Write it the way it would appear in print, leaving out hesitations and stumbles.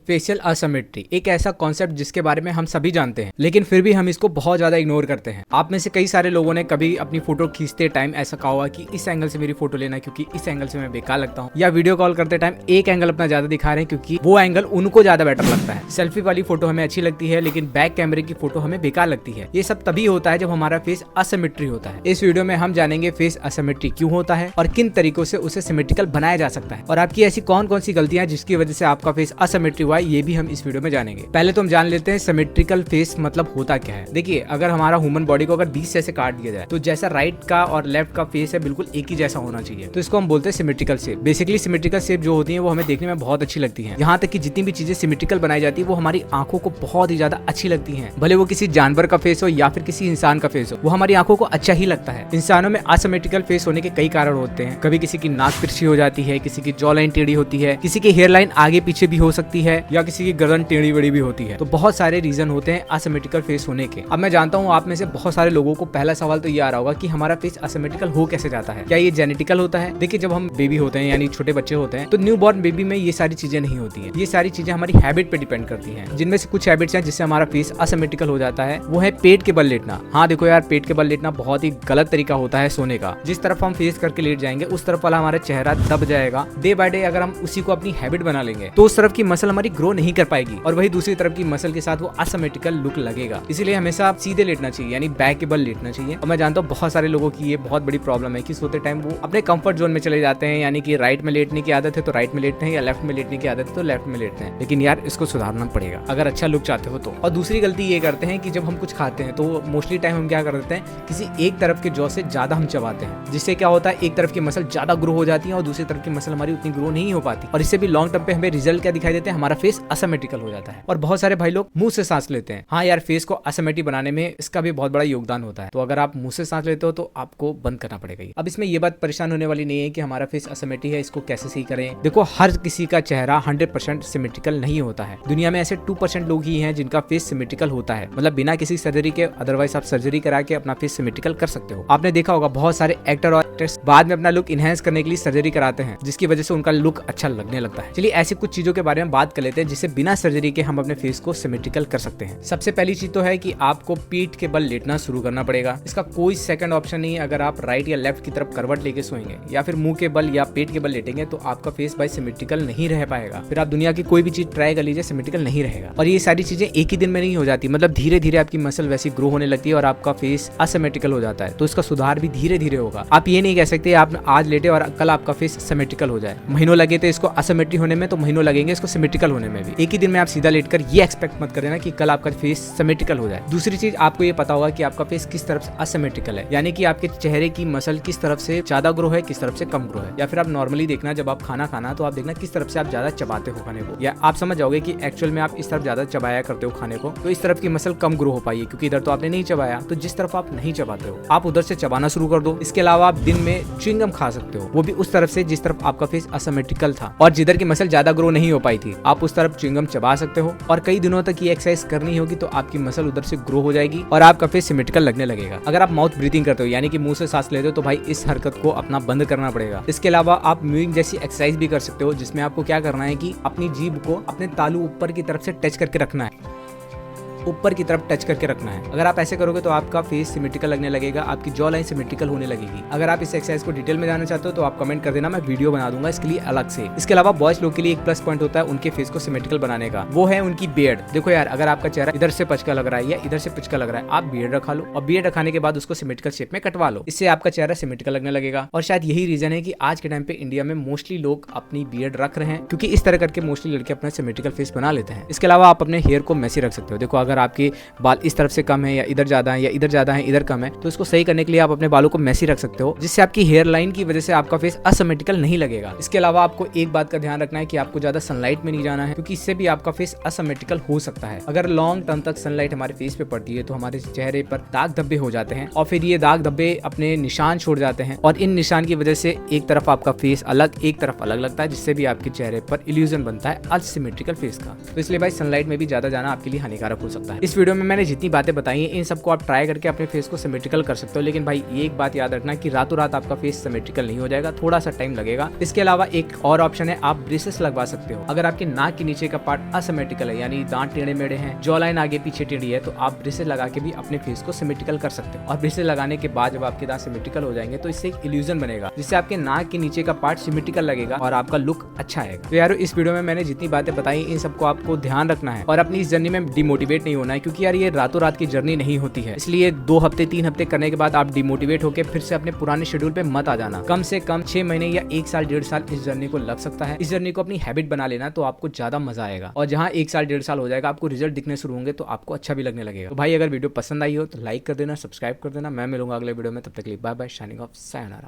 Facial asymmetry एक ऐसा concept जिसके बारे में हम सभी जानते हैं, लेकिन फिर भी हम इसको बहुत ज्यादा इग्नोर करते हैं। आप में से कई सारे लोगों ने कभी अपनी फोटो खींचते टाइम ऐसा कहा होगा कि इस एंगल से मेरी फोटो लेना क्योंकि इस एंगल से मैं बेकार लगता हूँ, या वीडियो कॉल करते टाइम एक एंगल अपना ज्यादा दिखा रहे हैं क्योंकि वो एंगल उनको ज्यादा बेटर लगता है। सेल्फी वाली फोटो हमें अच्छी लगती है लेकिन बैक कैमरे की फोटो हमें बेकार लगती है। ये सब तभी होता है जब हमारा फेस असिमेट्री होता है। इस वीडियो में हम जानेंगे फेस असिमेट्री क्यों होता है और किन तरीकों से उसे सिमेट्रिकल बनाया जा सकता है, और आपकी ऐसी कौन कौन सी गलतियां जिसकी वजह से आपका फेस असिमेट्री हुआ है, ये भी हम इस वीडियो में जानेंगे। पहले तो हम जान लेते हैं सिमेट्रिकल फेस मतलब होता क्या है। देखिए, अगर हमारा ह्यूमन बॉडी को अगर 20 से ऐसे काट दिया जाए तो जैसा राइट का और लेफ्ट का फेस है बिल्कुल एक ही जैसा होना चाहिए, तो इसको हम बोलते हैं symmetrical shape. Basically symmetrical shape जो होती है वो हमें देखने में बहुत अच्छी लगती है। यहाँ तक कि जितनी भी चीजें सिमेट्रिकल बनाई जाती है वो हमारी आंखों को बहुत ही ज्यादा अच्छी लगती है। भले वो किसी जानवर का फेस हो या फिर किसी इंसान का फेस हो, वो हमारी आंखों को अच्छा ही लगता है। इंसानों में असिमेट्रिकल फेस होने के कई कारण होते हैं। कभी किसी की नाक तिरछी हो जाती है, किसी की जॉ लाइन टेढ़ी होती है, किसी की हेयर लाइन आगे पीछे भी हो सकती है, या किसी की गर्दन टेढ़ी बड़ी भी होती है। तो बहुत सारे रीजन होते हैं असिमेट्रिकल फेस होने के। अब मैं जानता हूँ आप में से बहुत सारे लोगों को पहला सवाल तो ये आ रहा होगा कि हमारा फेस असिमेट्रिकल हो कैसे जाता है, क्या ये जेनेटिकल होता है? देखिए, जब हम बेबी होते हैं यानी छोटे बच्चे होते हैं तो न्यू बॉर्न बेबी में ये सारी चीजें नहीं होती है। ये सारी चीजें हमारी हैबिट पे डिपेंड करती हैं, जिनमें से कुछ हैबिट्स हैं जिससे हमारा फेस असिमेट्रिकल हो जाता है। वो है पेट के बल लेटना। हाँ देखो यार, पेट के बल लेटना बहुत ही गलत तरीका होता है सोने का। जिस तरफ हम फेस करके लेट जाएंगे उस तरफ वाला हमारा चेहरा दब जाएगा। डे बाय डे अगर हम उसी को अपनी हैबिट बना लेंगे तो उस तरफ की मसल हमारी ग्रो नहीं कर पाएगी, और वही दूसरी तरफ की मसल के साथ वो असिमेट्रिकल लुक लगेगा। इसीलिए हमेशा आप सीधे लेटना चाहिए, यानी बैक के बल लेटना चाहिए। और मैं जानता हूँ बहुत सारे लोगों की ये बहुत बड़ी प्रॉब्लम है कि सोते टाइम वो अपने कंफर्ट जोन में चले जाते हैं, यानी कि राइट में लेटने की आदत है तो राइट में लेटते हैं, या लेफ्ट में लेटने की आदत है तो लेफ्ट में लेटते हैं। लेकिन यार, इसको सुधारना पड़ेगा अगर अच्छा लुक चाहते हो तो। और दूसरी गलती ये करते हैं कि जब हम कुछ खाते हैं तो मोस्टली टाइम हम क्या कर देते हैं, किसी एक तरफ के जॉ से ज्यादा हम चबाते हैं, जिससे क्या होता है एक तरफ की मसल ज्यादा ग्रो हो जाती है और दूसरी तरफ की मसल हमारी उतनी ग्रो नहीं हो पाती। और इससे भी लॉन्ग टर्म पे हमें रिजल्ट क्या दिखाई देते हैं, हमारा फेस असिमेट्रिकल हो जाता है। और बहुत सारे भाई लोग मुंह से सांस लेते हैं। हाँ यार, फेस को असिमेट्रिक बनाने में इसका भी बहुत बड़ा योगदान होता है। तो अगर आप मुंह से सांस लेते हो तो आपको बंद करना पड़ेगा। अब इसमें ये बात परेशान होने वाली नहीं है कि हमारा फेस असिमेट्रिक है, इसको कैसे सही करें। देखो, हर किसी का चेहरा 100% सिमेट्रिकल नहीं होता है। दुनिया में ऐसे 2% लोग ही हैं जिनका फेस सिमेट्रिकल होता है, मतलब बिना किसी सर्जरी के। अदरवाइज आप सर्जरी करा के अपना फेस सिमेट्रिकल कर सकते हो। आपने देखा होगा बहुत सारे एक्टर और एक्ट्रेस बाद में अपना लुक इनहेंस करने के लिए सर्जरी कराते हैं, जिसकी वजह से उनका लुक अच्छा लगने लगता है। चलिए ऐसी कुछ चीजों के बारे में बात कर लेते हैं जिससे बिना सर्जरी के हम अपने फेस को सिमेट्रिकल कर सकते हैं। सबसे पहली चीज तो है कि आपको पीठ के बल लेटना शुरू करना पड़ेगा। इसका कोई सेकंड ऑप्शन नहीं है। अगर आप राइट या लेफ्ट की तरफ करवट लेके सोएंगे या फिर मुंह के बल या पेट के बल लेटेंगे तो आपका फेस भाई सिमेट्रिकल नहीं रह पाएगा। फिर आप दुनिया की कोई भी चीज ट्राई कर लीजिए, सिमेट्रिकल नहीं रहेगा। और ये सारी चीजें एक ही दिन में नहीं हो जाती, मतलब धीरे धीरे आपकी मसल वैसी ग्रो होने लगती है और आपका फेस असिमेट्रिकल हो जाता है। तो इसका सुधार भी धीरे धीरे होगा। आप ये नहीं कह सकते आप आज लेटे और कल आपका फेस सिमेट्रिकल हो जाए। महीनों लगे थे इसको असिमेट्रिक होने में तो महीनों लगेंगे इसको सिमेट्रिकल होने में भी। एक ही दिन में आप सीधा लेटकर ये एक्सपेक्ट मत कर देना कि कल आपका फेस सिमेट्रिकल हो जाए। दूसरी चीज, आपको ये पता होगा कि आपका फेस किस तरफ से असिमेट्रिकल है, यानी कि आपके चेहरे की मसल किस तरफ से ज्यादा ग्रो है, किस तरफ से कम ग्रो है। या फिर आप नॉर्मली देखना, जब आप खाना खाना तो आप देखना किस तरफ से आप ज्यादा चबाते हो खाने को, या आप समझ जाओगे कि एक्चुअल में आप इस तरफ ज्यादा चबाया करते हो खाने को, तो इस तरफ की मसल कम ग्रो हो पाई है क्योंकि इधर तो आपने नहीं चबाया। तो जिस तरफ आप नहीं चबाते हो आप उधर से चबाना शुरू कर दो। इसके अलावा आप दिन में च्युइंगम खा सकते हो, वो भी उस तरफ से जिस तरफ आपका फेस असिमेट्रिकल था और जिधर की मसल ज्यादा ग्रो नहीं हो पाई थी, आप उस तरफ च्युइंगम चबा सकते हो। और कई दिनों तक ये एक्सरसाइज करनी होगी तो आपकी मसल उधर से ग्रो हो जाएगी और आपका फेस सिमेट्रिकल लगने लगेगा। अगर आप माउथ ब्रीथिंग करते हो यानी कि मुंह से सांस लेते हो तो भाई इस हरकत को अपना बंद करना पड़ेगा। इसके अलावा आप म्यूइंग जैसी एक्सरसाइज भी कर सकते हो, जिसमें आपको क्या करना है कि अपनी जीभ को अपने तालू ऊपर की तरफ से टच करके रखना है, ऊपर की तरफ टच करके रखना है। अगर आप ऐसे करोगे तो आपका फेस सिमेट्रिकल लगने लगेगा, आपकी जॉ लाइन सिमेट्रिकल होने लगेगी। अगर आप इस एक्सरसाइज को डिटेल में जानना चाहते हो तो आप कमेंट कर देना, मैं वीडियो बना दूंगा इसके लिए अलग से। इसके अलावा बॉयज लोग के लिए एक प्लस पॉइंट होता है उनके फेस को सिमेट्रिकल बनाने का, वो है उनकी बियर्ड। देखो यार, अगर आपका चेहरा इधर से पचका लग रहा है या इधर से पिचका लग रहा है, आप बियर्ड रखा लो और बियर्ड रखाने के बाद उसको सिमेट्रिकल शेप में कटवा लो। इससे आपका चेहरा सिमेट्रिकल लगने लगेगा। और शायद यही रीजन है कि आज के टाइम पे इंडिया में मोस्टली लोग अपनी बियर्ड रख रहे हैं, क्योंकि इस तरह करके मोस्टली लड़के अपना सिमेट्रिकल फेस बना लेते हैं। इसके अलावा आप अपने हेयर को मैसी रख सकते हो। देखो, अगर आपके बाल इस तरफ से कम है या इधर ज्यादा है या इधर ज्यादा है इधर कम है, तो इसको सही करने के लिए आप अपने बालों को मैसी रख सकते हो, जिससे आपकी हेयर लाइन की वजह से आपका फेस असिमेट्रिकल नहीं लगेगा। इसके अलावा आपको एक बात का ध्यान रखना है कि आपको ज्यादा सनलाइट में नहीं जाना है, क्योंकि इससे भी आपका फेस असिमेट्रिकल हो सकता है। अगर लॉन्ग टर्म तक सनलाइट हमारे फेस पे पड़ती है तो हमारे चेहरे पर दाग धब्बे हो जाते हैं और फिर ये दाग धब्बे अपने निशान छोड़ जाते हैं, और इन निशान की वजह से एक तरफ आपका फेस अलग एक तरफ अलग लगता है, जिससे भी आपके चेहरे पर इल्यूजन बनता है असिमेट्रिकल फेस का। तो इसलिए भाई सनलाइट में भी ज्यादा जाना आपके लिए हानिकारक हो सकता है। इस वीडियो में मैंने जितनी बातें बताई हैं इन सबको आप ट्राई करके अपने फेस को सिमेट्रिकल कर सकते हो, लेकिन भाई एक बात याद रखना कि रातों रात आपका फेस सिमेट्रिकल नहीं हो जाएगा, थोड़ा सा टाइम लगेगा। इसके अलावा एक और ऑप्शन है, आप ब्रेसेस लगवा सकते हो। अगर आपके नाक के नीचे का पार्ट असिमेट्रिकल है, यानी दांत टेढ़े मेढ़े हैं, जॉ लाइन आगे पीछे टेढ़ी है, तो आप ब्रेसेस लगा के भी अपने फेस को सिमेट्रिकल कर सकते हो। और ब्रेसेस लगाने के बाद जब आपके दांत सिमेट्रिकल हो जाएंगे तो इससे एक इल्यूजन बनेगा, जिससे आपके नाक के नीचे का पार्ट सिमेट्रिकल लगेगा और आपका लुक अच्छा आएगा। तो यार इस वीडियो में मैंने जितनी बातें बताई इन सबको आपको ध्यान रखना है और अपनी इस जर्नी में डिमोटिवेट नहीं होना है, क्योंकि यार ये रातों रात की जर्नी नहीं होती है। इसलिए 2 हफ्ते 3 हफ्ते करने के बाद आप डिमोटिवेट होकर फिर से अपने पुराने शेड्यूल पे मत आ जाना। कम से कम 6 महीने या 1 साल 1.5 साल इस जर्नी को लग सकता है। इस जर्नी को अपनी हैबिट बना लेना तो आपको ज्यादा मजा आएगा, और जहाँ 1 साल 1.5 साल हो जाएगा आपको रिजल्ट दिखने शुरू होंगे तो आपको अच्छा भी लगने लगेगा। तो भाई अगर वीडियो पसंद आई हो तो लाइक कर देना, सब्सक्राइब कर देना। मैं मिलूंगा अगले वीडियो में, तब तक के लिए bye bye, signing off, sayonara.